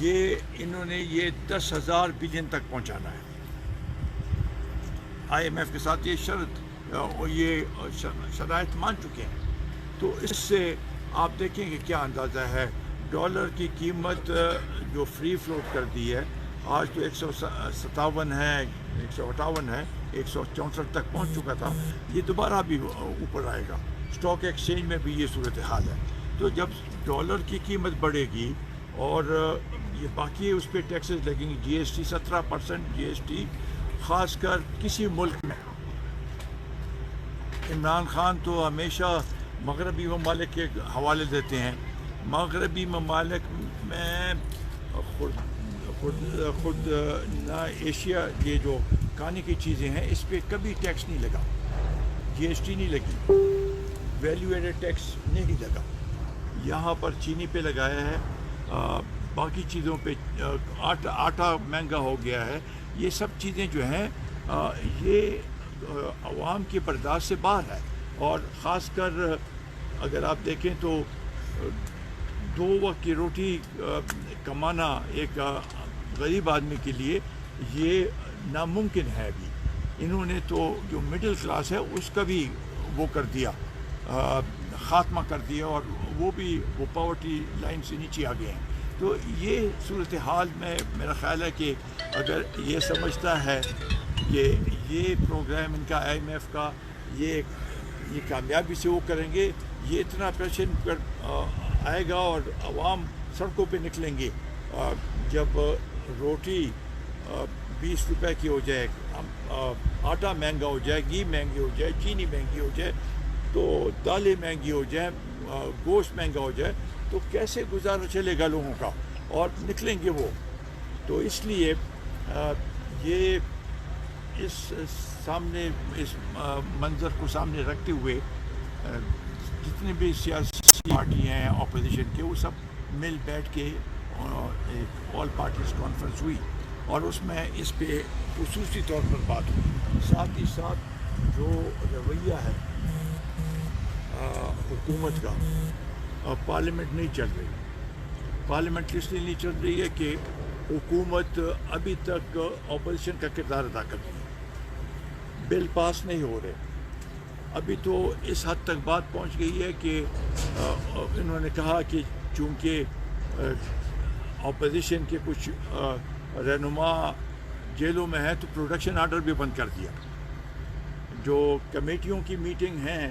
یہ انہوں نے یہ 10,000 بلین تک پہنچانا ہے آئی ایم ایف کے ساتھ، یہ شرائط مان چکے ہیں. تو اس سے آپ دیکھیں کہ کیا اندازہ ہے. ڈالر کی قیمت جو فری فلوٹ کر دی ہے آج تو 157 ہے، 158 ہے، 164 تک پہنچ چکا تھا. یہ دوبارہ بھی اوپر آئے گا. اسٹاک ایکسچینج میں بھی یہ صورتحال ہے. تو جب ڈالر کی قیمت بڑھے گی اور یہ باقی اس پہ ٹیکسز لگیں گی، جی ایس ٹی 17% جی ایس ٹی، خاص کر کسی ملک میں. عمران خان تو ہمیشہ مغربی ممالک کے حوالے دیتے ہیں. مغربی ممالک میں خود نہ ایشیا، یہ جو کھانے کی چیزیں ہیں اس پہ کبھی ٹیکس نہیں لگا، جی ایس ٹی نہیں لگی، ویلیو ایڈڈ ٹیکس نہیں لگا. یہاں پر چینی پہ لگایا ہے، باقی چیزوں پہ آٹا مہنگا ہو گیا ہے. یہ سب چیزیں جو ہیں یہ عوام کی برداشت سے باہر ہے. اور خاص کر اگر آپ دیکھیں تو 2 وقت کی روٹی کمانا ایک غریب آدمی کے لیے یہ ناممکن ہے. ابھی انہوں نے تو جو مڈل کلاس ہے اس کا بھی وہ کر دیا، خاتمہ کر دیا، اور وہ پاورٹی لائن سے نیچے آ گئے ہیں. تو یہ صورتحال میں میرا خیال ہے کہ اگر یہ سمجھتا ہے کہ یہ پروگرام ان کا آئی ایم ایف کا یہ کامیابی سے وہ کریں گے، یہ اتنا پریشر آئے گا اور عوام سڑکوں پہ نکلیں گے. جب روٹی 20 روپے کی ہو جائے، آٹا مہنگا ہو جائے، گھی مہنگی ہو جائے، چینی مہنگی ہو جائے، تو دالیں مہنگی ہو جائیں، گوشت مہنگا ہو جائے، تو کیسے گزارا چلے گا لوگوں کا، اور نکلیں گے وہ. تو اس لیے یہ اس منظر کو سامنے رکھتے ہوئے جتنے بھی سیاسی پارٹی ہیں اپوزیشن کے، وہ سب مل بیٹھ کے ایک آل پارٹیز کانفرنس ہوئی، اور اس میں اس پہ خصوصی طور پر بات ہوئی. ساتھ ہی ساتھ جو رویہ ہے حکومت کا، پارلیمنٹ نہیں چل رہی. پارلیمنٹ اس لیے نہیں چل رہی ہے کہ حکومت ابھی تک اپوزیشن کا کردار ادا کر رہی ہے. بل پاس نہیں ہو رہے. ابھی تو اس حد تک بات پہنچ گئی ہے کہ انہوں نے کہا کہ چونکہ اپوزیشن کے کچھ رہنما جیلوں میں ہیں تو پروڈکشن آرڈر بھی بند کر دیا. جو کمیٹیوں کی میٹنگ ہیں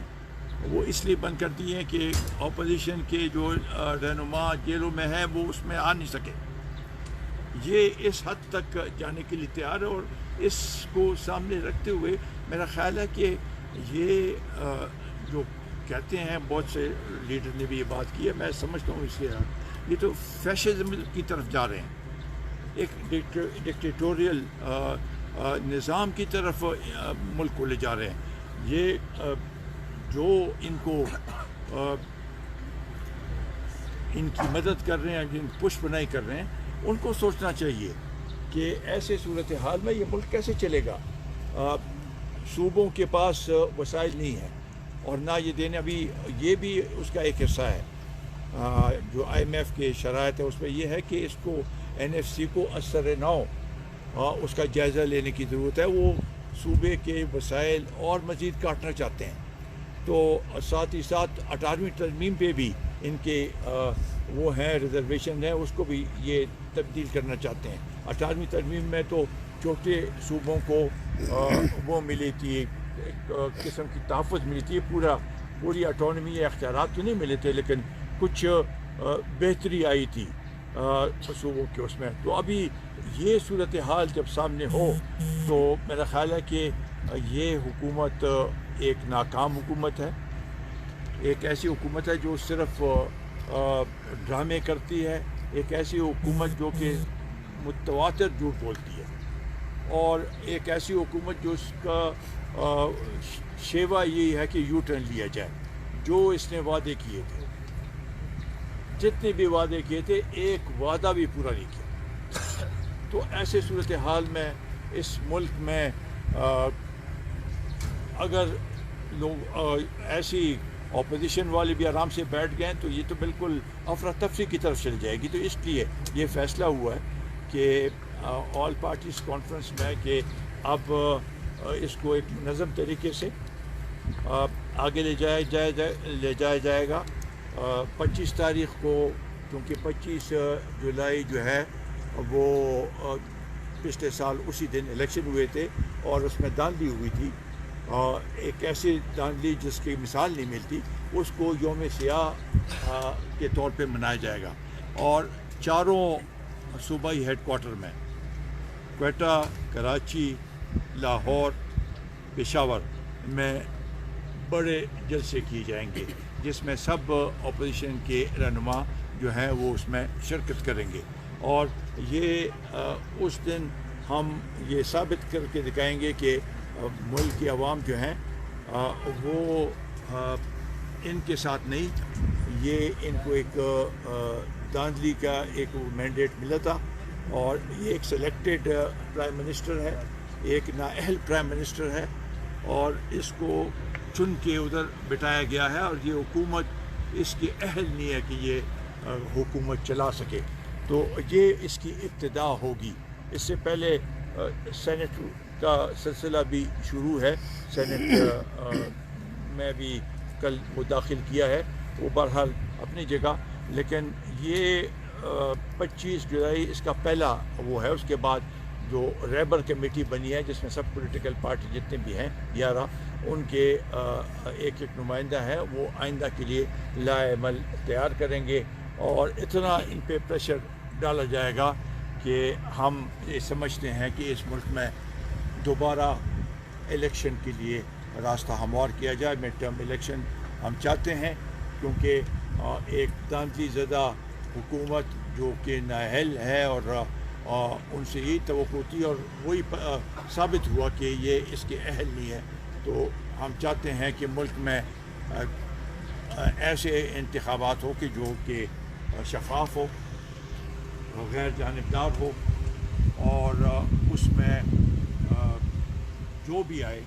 وہ اس لیے بند کر دی ہیں کہ اپوزیشن کے جو رہنما جیلوں میں ہیں وہ اس میں آ نہیں سکے. یہ اس حد تک جانے کے لیے تیار ہے. اور اس کو سامنے رکھتے ہوئے میرا خیال ہے کہ یہ جو کہتے ہیں، بہت سے لیڈر نے بھی یہ بات کی ہے، میں سمجھتا ہوں اس لیے یہ تو فیشزم کی طرف جا رہے ہیں، ایک ڈکٹیٹوریل نظام کی طرف ملک کو لے جا رہے ہیں. یہ جو ان کو ان کی مدد کر رہے ہیں، جن پش بنائی کر رہے ہیں، ان کو سوچنا چاہیے کہ ایسے صورتحال میں یہ ملک کیسے چلے گا. صوبوں کے پاس وسائل نہیں ہیں، اور نہ یہ دینے. ابھی یہ بھی اس کا ایک حصہ ہے. جو آئی ایم ایف کے شرائط ہے اس میں یہ ہے کہ اس کو این ایف سی کو اثر نو اس کا جائزہ لینے کی ضرورت ہے. وہ صوبے کے وسائل اور مزید کاٹنا چاہتے ہیں. تو ساتھ ہی ساتھ 18ویں ترمیم پہ بھی ان کے وہ ہیں ریزرویشن ہیں، اس کو بھی یہ تبدیل کرنا چاہتے ہیں. 18ویں ترمیم میں تو چھوٹے صوبوں کو وہ ملی تھی، ایک قسم کی تحفظ ملی تھی. پوری اٹانومی یا اختیارات تو نہیں ملے تھے، لیکن کچھ بہتری آئی تھی صوبوں کے اس میں. تو ابھی یہ صورتحال جب سامنے ہو تو میرا خیال ہے کہ یہ حکومت ایک ناکام حکومت ہے. ایک ایسی حکومت ہے جو صرف ڈرامے کرتی ہے. ایک ایسی حکومت جو کہ متواتر جھوٹ بولتی ہے. اور ایک ایسی حکومت جو اس کا شیوا یہی ہے کہ یو ٹرن لیا جائے. جو اس نے وعدے کیے تھے، جتنے بھی وعدے کیے تھے، ایک وعدہ بھی پورا نہیں کیا. تو ایسے صورتحال میں اس ملک میں اگر لوگ ایسی اپوزیشن والے بھی آرام سے بیٹھ گئے تو یہ تو بالکل افراتفری کی طرف چل جائے گی. تو اس لیے یہ فیصلہ ہوا ہے کہ آل پارٹیز کانفرنس میں کہ اب اس کو ایک منظم طریقے سے آگے لے جایا جائے گا. 25 تاریخ کو کیونکہ 25 جولائی جو ہے وہ پچھلے سال اسی دن الیکشن ہوئے تھے اور اس میں دھاندلی ہوئی تھی, ایک ایسی دھاندلی جس کی مثال نہیں ملتی, اس کو یوم سیاہ کے طور پہ منایا جائے گا. اور چاروں صوبائی ہیڈ کوارٹر میں کوئٹہ, کراچی, لاہور, پشاور میں بڑے جلسے کیے جائیں گے جس میں سب اپوزیشن کے رہنما جو ہیں وہ اس میں شرکت کریں گے. اور یہ اس دن ہم یہ ثابت کر کے دکھائیں گے کہ ملک کی عوام جو ہیں وہ ان کے ساتھ نہیں, یہ ان کو ایک دھاندلی کا ایک مینڈیٹ ملا تھا اور یہ ایک سلیکٹڈ پرائم منسٹر ہے, ایک نااہل پرائم منسٹر ہے اور اس کو چن کے ادھر بٹھایا گیا ہے اور یہ حکومت اس کی اہل نہیں ہے کہ یہ حکومت چلا سکے. تو یہ اس کی ابتدا ہوگی. اس سے پہلے سینٹ کا سلسلہ بھی شروع ہے, سینٹ میں بھی کل وہ داخل کیا ہے, وہ بہرحال اپنی جگہ. لیکن یہ 25 جولائی اس کا پہلا وہ ہے. اس کے بعد جو ریبر کمیٹی بنی ہے جس میں سب پولیٹیکل پارٹی جتنے بھی ہیں 11 ان کے ایک نمائندہ ہے, وہ آئندہ کے لیے لائحہ عمل تیار کریں گے اور اتنا ان پہ پریشر ڈالا جائے گا کہ ہم یہ سمجھتے ہیں کہ اس ملک میں دوبارہ الیکشن کے لیے راستہ ہموار کیا جائے. مڈ ٹرم الیکشن ہم چاہتے ہیں کیونکہ ایک دھاندلی زدہ حکومت جو کہ نااہل ہے اور ان سے یہی توقع ہوتی ہے اور وہی ثابت ہوا کہ یہ اس کے اہل نہیں ہے. تو ہم چاہتے ہیں کہ ملک میں ایسے انتخابات ہو کہ جو کہ شفاف ہو, غیر جانبدار ہو اور اس میں جو بھی آئے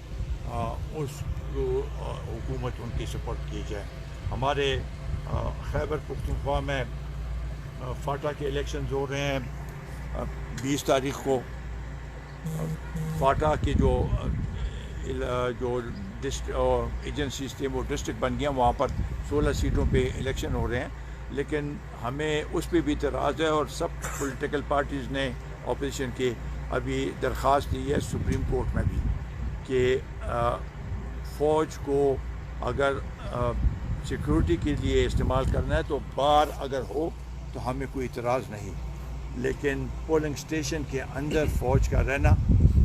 اس کو حکومت ان کی سپورٹ کی جائے. ہمارے خیبر پختونخوا میں فاٹا کے الیکشنز ہو رہے ہیں 20 تاریخ کو. فاٹا کے جو ایجنسیز تھے وہ ڈسٹرکٹ بن گیا, وہاں پر 16 سیٹوں پہ الیکشن ہو رہے ہیں. لیکن ہمیں اس پہ بھی اعتراض ہے اور سب پولیٹیکل پارٹیز نے اپوزیشن کے ابھی درخواست دی ہے سپریم کورٹ میں بھی کہ فوج کو اگر سیکورٹی کے لیے استعمال کرنا ہے تو بار اگر ہو تو ہمیں کوئی اعتراض نہیں, لیکن پولنگ اسٹیشن کے اندر فوج کا رہنا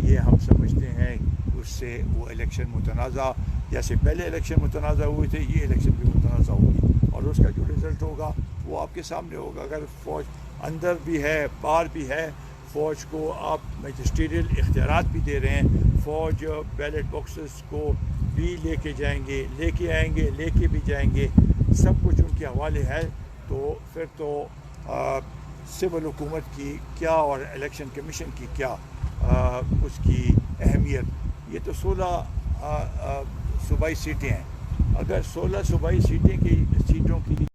یہ ہم سمجھتے ہیں اس سے وہ الیکشن متنازع, جیسے پہلے الیکشن متنازع ہوئے تھے یہ الیکشن بھی متنازع ہوگی اور اس کا جو رزلٹ ہوگا وہ آپ کے سامنے ہوگا. اگر فوج اندر بھی ہے باہر بھی ہے, فوج کو آپ میجسٹریل اختیارات بھی دے رہے ہیں, فوج بیلٹ باکسز کو بھی لے کے جائیں گے, لے کے آئیں گے, لے کے بھی جائیں گے, سب کچھ ان کے حوالے ہے. تو پھر تو سول حکومت کی کیا اور الیکشن کمیشن کی کیا اس کی اہمیت. یہ تو 16 صوبائی سیٹیں ہیں, اگر 16 صوبائی سیٹوں کی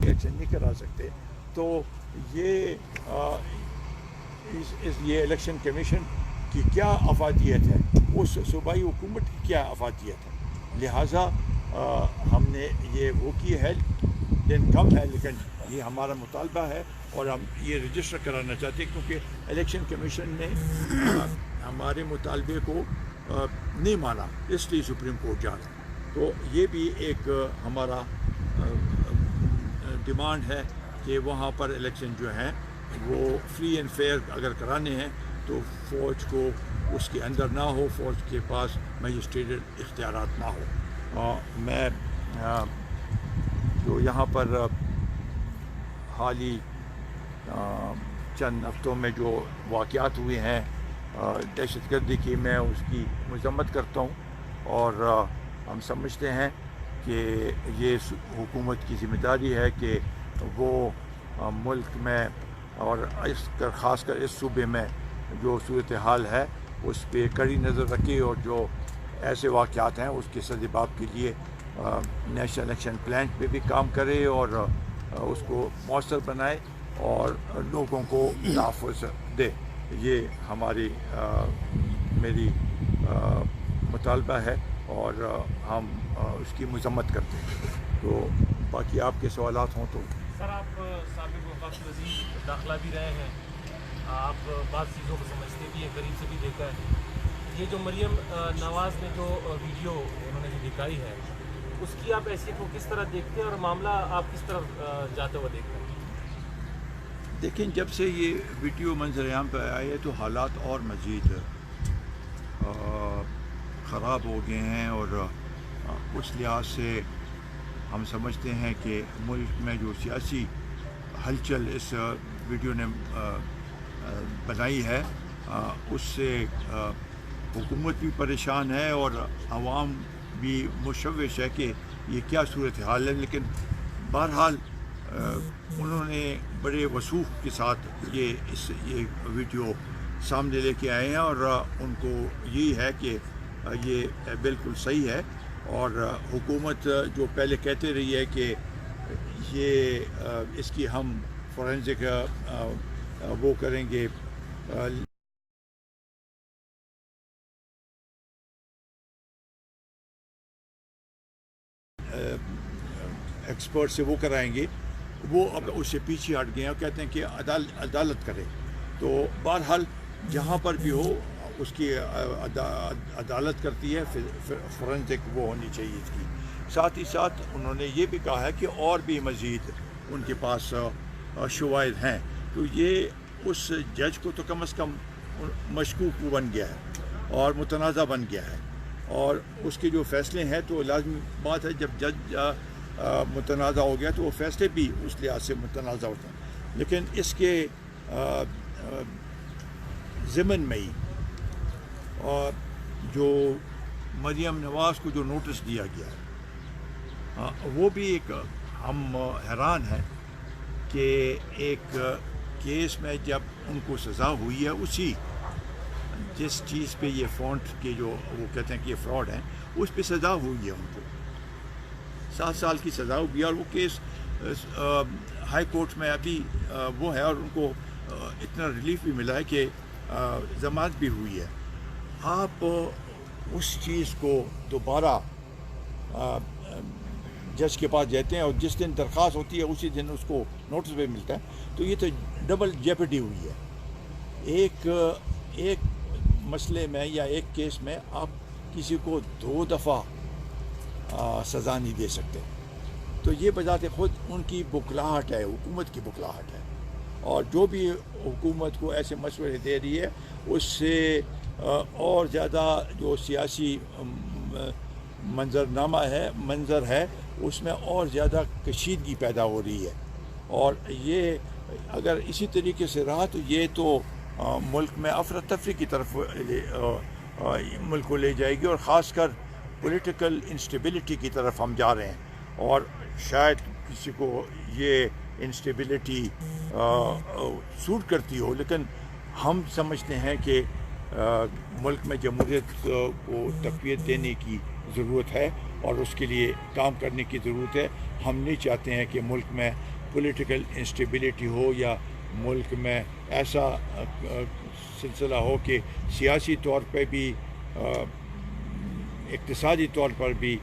الیکشن نہیں کرا سکتے تو یہ الیکشن کمیشن کی کیا افادیت ہے, اس صوبائی حکومت کی کیا افادیت ہے. لہٰذا ہم نے یہ وہ کی ہے, دن کم ہے لیکن یہ ہمارا مطالبہ ہے اور ہم یہ رجسٹر کرانا چاہتے ہیں کیونکہ الیکشن کمیشن نے ہمارے مطالبے کو نہیں مانا, اس لیے سپریم کورٹ جا رہا ہے. تو یہ بھی ایک ہمارا ڈیمانڈ ہے کہ وہاں پر الیکشن جو ہیں وہ فری اینڈ فیئر اگر کرانے ہیں تو فوج کو اس کے اندر نہ ہو, فوج کے پاس میجسٹریل اختیارات نہ ہو. میں جو یہاں پر حال ہی چند ہفتوں میں جو واقعات ہوئے ہیں دہشت گردی کی, میں اس کی مذمت کرتا ہوں اور ہم سمجھتے ہیں کہ یہ حکومت کی ذمہ داری ہے کہ وہ ملک میں اور خاص کر اس صوبے میں جو صورتحال ہے اس پہ کڑی نظر رکھے اور جو ایسے واقعات ہیں اس کے سدباب کے لیے نیشنل الیکشن پلان پہ بھی کام کرے اور اس کو مؤثر بنائے اور لوگوں کو تحفظ دے. یہ ہماری میری مطالبہ ہے اور ہم اس کی مذمت کرتے ہیں. تو باقی آپ کے سوالات ہوں تو. سر آپ سابق وفاقی وزیر داخلہ بھی رہے ہیں, آپ بعض چیزوں کو سمجھتے بھی ہیں, قریب سے بھی دیکھا ہے. یہ جو مریم نواز نے جو ویڈیو انہوں نے جو دکھائی ہے اس کی آپ حیثیت کو کس طرح دیکھتے ہیں اور معاملہ آپ کس طرح جاتے ہوئے دیکھتے ہیں؟ دیکھیں, جب سے یہ ویڈیو منظر عام پہ آئے ہے تو حالات اور مزید خراب ہو گئے ہیں اور اس لحاظ سے ہم سمجھتے ہیں کہ ملک میں جو سیاسی ہلچل اس ویڈیو نے بنائی ہے اس سے حکومت بھی پریشان ہے اور عوام بھی مشوش ہے کہ یہ کیا صورتحال ہے. لیکن بہرحال انہوں نے بڑے وثوق کے ساتھ یہ ویڈیو سامنے لے کے آئے ہیں اور ان کو یہی ہے کہ یہ بالکل صحیح ہے. اور حکومت جو پہلے کہتے رہی ہے کہ یہ اس کی ہم فورینزک وہ کریں گے, ایکسپرٹ سے وہ کرائیں گے, وہ اب اس سے پیچھے ہٹ گئے ہیں اور کہتے ہیں کہ عدالت کرے. تو بہرحال جہاں پر بھی ہو اس کی عدالت کرتی ہے, فورینزک وہ ہونی چاہیے اس کی. ساتھ ہی ساتھ انہوں نے یہ بھی کہا ہے کہ اور بھی مزید ان کے پاس شواہد ہیں. تو یہ اس جج کو تو کم از کم مشکوک بن گیا ہے اور متنازع بن گیا ہے, اور اس کے جو فیصلے ہیں تو لازمی بات ہے جب جج متنازع ہو گیا تو وہ فیصلے بھی اس لحاظ سے متنازع ہوتے ہیں. لیکن اس کے ضمن میں ہی جو مریم نواز کو جو نوٹس دیا گیا ہے وہ بھی ایک ہم حیران ہیں کہ ایک کیس میں جب ان کو سزا ہوئی ہے اسی جس چیز پہ یہ فونٹ کے جو وہ کہتے ہیں کہ یہ فراڈ ہیں اس پہ سزا ہوئی ہے, ان کو 7 سال کی سزا ہوئی ہے اور وہ کیس ہائی کورٹ میں ابھی وہ ہے اور ان کو اتنا ریلیف بھی ملا ہے کہ ضمانت بھی ہوئی ہے. آپ اس چیز کو دوبارہ جج کے پاس جاتے ہیں اور جس دن درخواست ہوتی ہے اسی دن اس کو نوٹس بھی ملتا ہے, تو یہ تو ڈبل جیپٹی ہوئی ہے. ایک مسئلے میں یا ایک کیس میں آپ کسی کو 2 دفعہ سزا نہیں دے سکتے. تو یہ بذات خود ان کی بکلاہٹ ہے, حکومت کی بکلاہٹ ہے, اور جو بھی حکومت کو ایسے مشورے دے رہی ہے اس سے اور زیادہ جو سیاسی منظر ہے اس میں اور زیادہ کشیدگی پیدا ہو رہی ہے. اور یہ اگر اسی طریقے سے رہا تو یہ تو ملک میں افراتفری کی طرف ملک کو لے جائے گی, اور خاص کر پولیٹیکل انسٹیبلٹی کی طرف ہم جا رہے ہیں. اور شاید کسی کو یہ انسٹیبلٹی سوٹ کرتی ہو, لیکن ہم سمجھتے ہیں کہ ملک میں جمہوریت کو تقویت دینے کی ضرورت ہے اور اس کے لیے کام کرنے کی ضرورت ہے. ہم نہیں چاہتے ہیں کہ ملک میں پولیٹیکل انسٹیبلٹی ہو یا ملک میں ایسا سلسلہ ہو کہ سیاسی طور پہ بھی اقتصادی طور پر بھی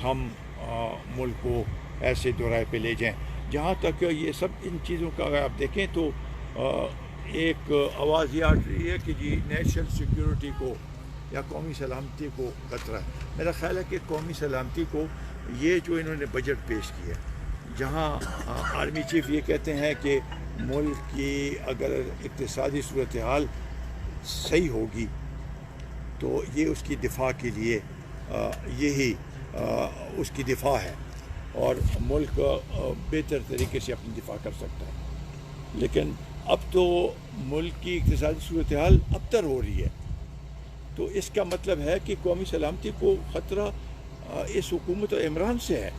ہم ملک کو ایسے دورائے پہ لے جائیں. جہاں تک یہ سب ان چیزوں کا اگر آپ دیکھیں تو ایک آواز یہ آ رہی ہے کہ جی نیشنل سیکیورٹی کو یا قومی سلامتی کو خطرہ ہے. میرا خیال ہے کہ قومی سلامتی کو یہ جو انہوں نے بجٹ پیش کیا جہاں آرمی چیف یہ کہتے ہیں کہ ملک کی اگر اقتصادی صورتحال صحیح ہوگی تو یہ اس کی دفاع کے لیے یہی اس کی دفاع ہے اور ملک بہتر طریقے سے اپنی دفاع کر سکتا ہے. لیکن اب تو ملک کی اقتصادی صورتحال ابتر ہو رہی ہے, تو اس کا مطلب ہے کہ قومی سلامتی کو خطرہ اس حکومت عمران سے ہے.